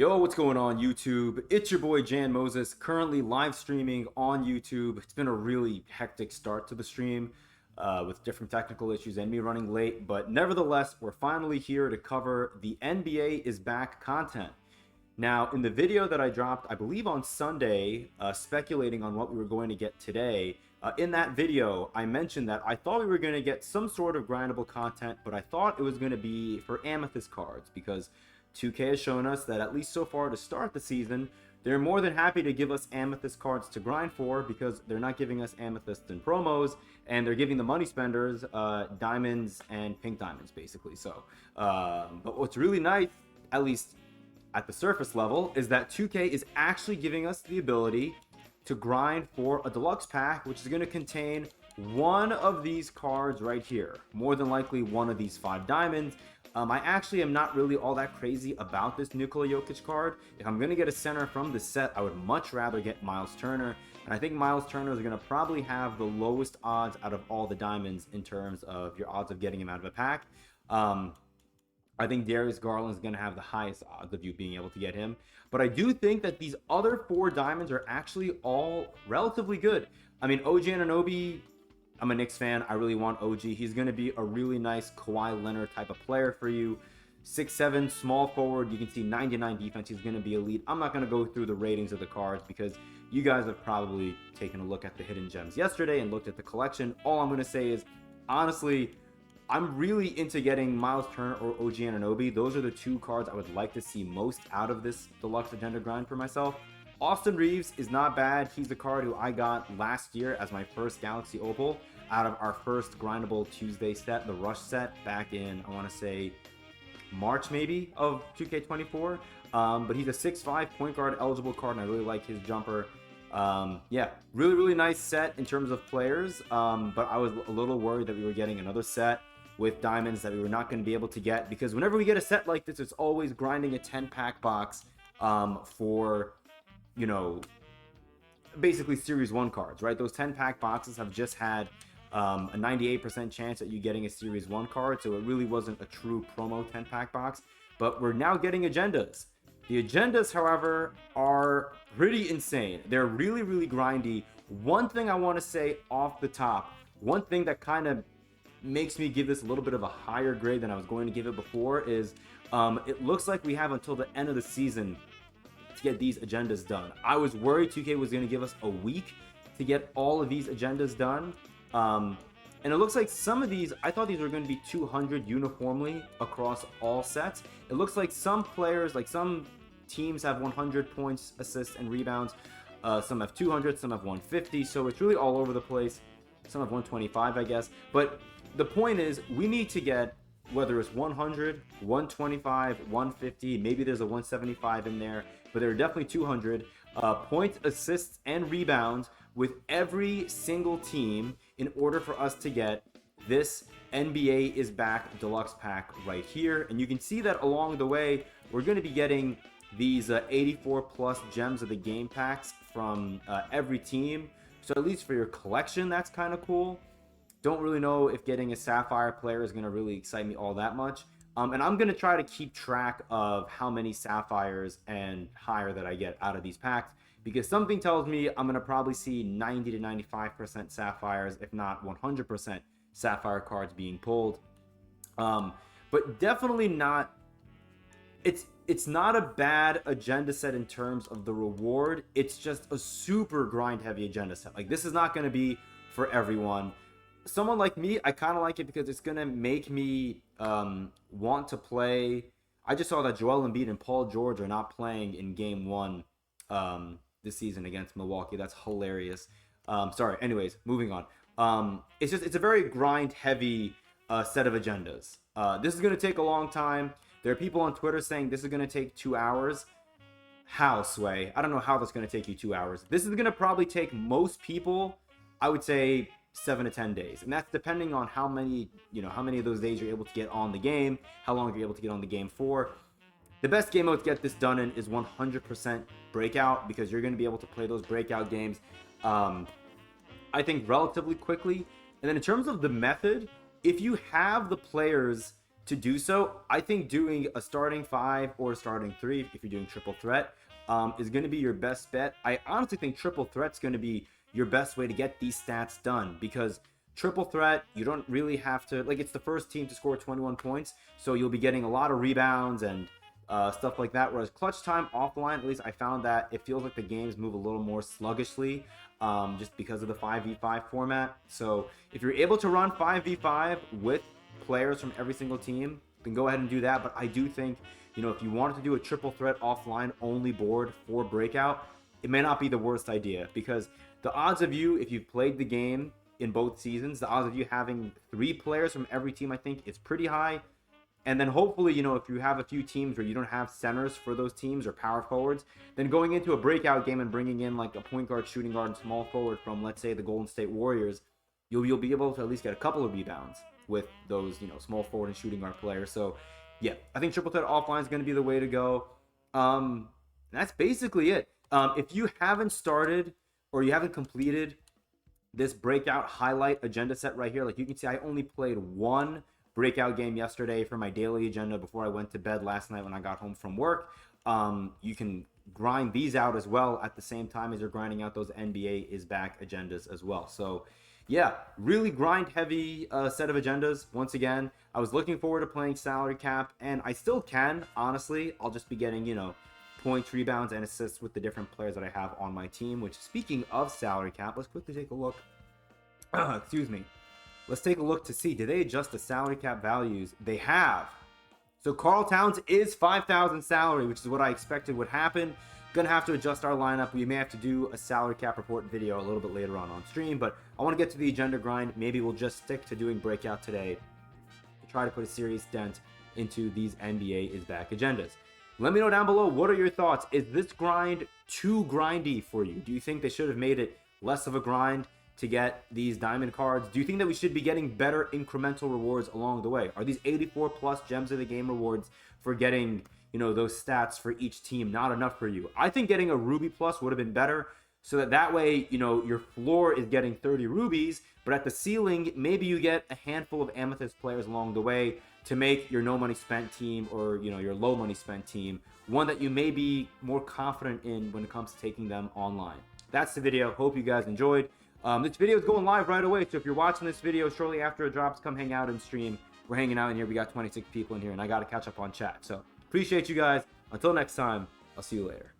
Yo, what's going on YouTube? It's your boy Jan Moses, currently live streaming on YouTube. It's been a really hectic start to the stream with different technical issues and me running late, but nevertheless, we're finally here to cover the NBA is back content. Now, in the video that I dropped, I believe on Sunday, speculating on what we were going to get today, in that video, I mentioned that I thought we were going to get some sort of grindable content, but I thought it was going to be for Amethyst cards because 2K has shown us that at least so far to start the season, they're more than happy to give us Amethyst cards to grind for because they're not giving us Amethyst in promos, and they're giving the money spenders diamonds and pink diamonds, basically. So, but what's really nice, at least at the surface level, is that 2K is actually giving us the ability to grind for a deluxe pack, which is going to contain one of these cards right here. More than likely one of these 5 diamonds. I actually am not really all that crazy about this Nikola Jokic card. If I'm going to get a center from the set, I would much rather get Miles Turner. And I think Miles Turner is going to probably have the lowest odds out of all the diamonds in terms of your odds of getting him out of a pack. I think Darius Garland is going to have the highest odds of you being able to get him. But I do think that these other 4 diamonds are actually all relatively good. I mean, OG Anunoby, I'm a Knicks fan. I really want OG. He's going to be a really nice Kawhi Leonard type of player for you. 6'7", small forward. You can see 99 defense. He's going to be elite. I'm not going to go through the ratings of the cards because you guys have probably taken a look at the hidden gems yesterday and looked at the collection. All I'm going to say is, honestly, I'm really into getting Miles Turner or OG Anunoby. Those are the 2 cards I would like to see most out of this deluxe agenda grind for myself. Austin Reeves is not bad. He's the card who I got last year as my first Galaxy Opal out of our first Grindable Tuesday set, the Rush set, back in, I want to say, March maybe of 2K24. But he's a 6'5" point guard eligible card, and I really like his jumper. Yeah, really nice set in terms of players. But I was a little worried that we were getting another set with diamonds that we were not going to be able to get, because whenever we get a set like this, it's always grinding a 10-pack box for, you know, basically Series 1 cards, right? Those 10-pack boxes have just had a 98% chance at you getting a Series 1 card, so it really wasn't a true promo 10-pack box. But we're now getting agendas. The agendas, however, are pretty insane. They're really grindy. One thing I want to say off the top, one thing that kind of makes me give this a little bit of a higher grade than I was going to give it before is it looks like we have until the end of the season to get these agendas done. I was worried 2K was going to give us a week to get all of these agendas done. And it looks like some of these, I thought these were going to be 200 uniformly across all sets. It looks like some players, like some teams have 100 points, assists, and rebounds. Some have 200, some have 150. So it's really all over the place. Some have 125, I guess. But the point is, we need to get, whether it's 100, 125, 150, maybe there's a 175 in there, but there are definitely 200 points, assists, and rebounds with every single team in order for us to get this NBA is back deluxe pack right here. And you can see that along the way, we're going to be getting these 84 plus gems of the game packs from every team. So at least for your collection, that's kind of cool. Don't really know if getting a Sapphire player is going to really excite me all that much. And I'm going to try to keep track of how many Sapphires and higher that I get out of these packs, because something tells me I'm going to probably see 90 to 95% Sapphires, if not 100% Sapphire cards being pulled. But definitely not... It's not a bad agenda set in terms of the reward. It's just a super grind heavy agenda set. Like, this is not going to be for everyone. Someone like me, I kind of like it because it's going to make me want to play. I just saw that Joel Embiid and Paul George are not playing in game 1 this season against Milwaukee. That's hilarious. Sorry. Anyways, moving on. It's a very grind heavy set of agendas. This is going to take a long time. There are people on Twitter saying this is going to take 2 hours. How, Sway? I don't know how that's going to take you 2 hours. This is going to probably take most people, I would say, 7 to 10 days. And that's depending on how many of those days you're able to get on the game, how long you're able to get on the game for. The best game mode to get this done in is 100% breakout, because you're going to be able to play those breakout games, I think, relatively quickly. And then in terms of the method, if you have the players to do so, I think doing a starting 5 or starting 3, if you're doing triple threat, is going to be your best bet. I honestly think triple threat's going to be your best way to get these stats done, because triple threat, you don't really have to, like, it's the first team to score 21 points, so you'll be getting a lot of rebounds and stuff like that. Whereas clutch time offline, at least I found that it feels like the games move a little more sluggishly, just because of the 5v5 format. So if you're able to run 5v5 with players from every single team, then go ahead and do that. But I do think, you know, if you wanted to do a triple threat offline only board for breakout, it may not be the worst idea, because the odds of you, if you've played the game in both seasons, the odds of you having 3 players from every team, I think, is pretty high. And then hopefully, you know, if you have a few teams where you don't have centers for those teams or power forwards, then going into a breakout game and bringing in like a point guard, shooting guard, and small forward from, let's say, the Golden State Warriors, you'll be able to at least get a couple of rebounds with those, you know, small forward and shooting guard players. So yeah, I think triple threat offline is going to be the way to go. That's basically it. If you haven't started or you haven't completed this breakout highlight agenda set right here, like you can see, I only played 1 breakout game yesterday for my daily agenda before I went to bed last night when I got home from work. You can grind these out as well at the same time as you're grinding out those NBA is back agendas as well. So yeah, really grind heavy set of agendas. Once again, I was looking forward to playing salary cap, and I still can, honestly. I'll just be getting, you know, points, rebounds, and assists with the different players that I have on my team. Which, speaking of salary cap, let's quickly take a look. Excuse me. Let's take a look to see, did they adjust the salary cap values? They have. So Karl Towns is 5,000 salary, which is what I expected would happen. Gonna have to adjust our lineup. We may have to do a salary cap report video a little bit later on stream, but I want to get to the agenda grind. Maybe we'll just stick to doing breakout today to try to put a serious dent into these NBA is back agendas. Let me know down below, what are your thoughts? Is this grind too grindy for you? Do you think they should have made it less of a grind to get these diamond cards? Do you think that we should be getting better incremental rewards along the way? Are these 84 plus gems of the game rewards for getting, you know, those stats for each team not enough for you? I think getting a ruby plus would have been better, so that way, you know, your floor is getting 30 rubies, but at the ceiling, maybe you get a handful of amethyst players along the way to make your no money spent team, or, you know, your low money spent team one that you may be more confident in when it comes to taking them online. That's the video. Hope you guys enjoyed. This video is going live right away, so if you're watching this video shortly after it drops, come hang out and stream. We're hanging out in here. We got 26 people in here, and I got to catch up on chat. So appreciate you guys. Until next time, I'll see you later.